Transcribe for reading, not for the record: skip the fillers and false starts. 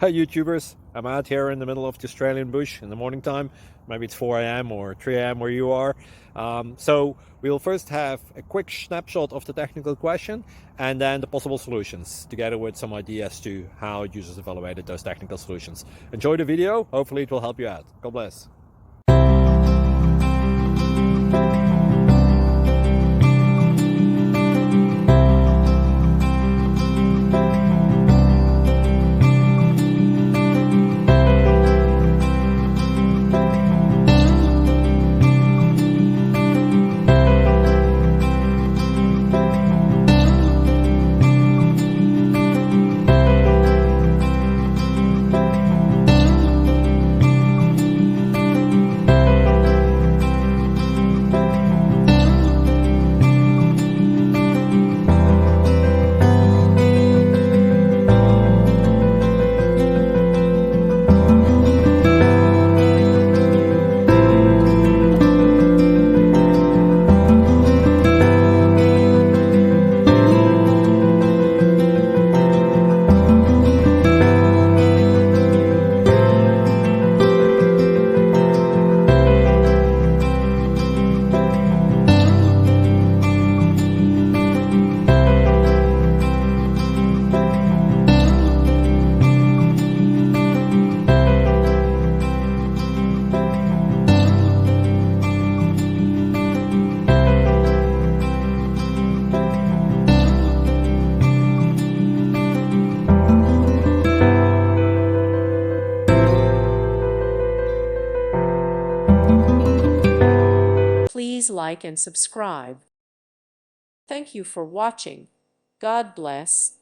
Hi YouTubers, I'm out here in the middle of the Australian bush in the morning time. Maybe it's 4 a.m. or 3 a.m. where you are. So we'll first have a quick snapshot of the technical question and then the possible solutions, together with some ideas to how users evaluated those technical solutions. Enjoy the video, hopefully it will help you out. God bless. Please like and subscribe. Thank you for watching. God bless.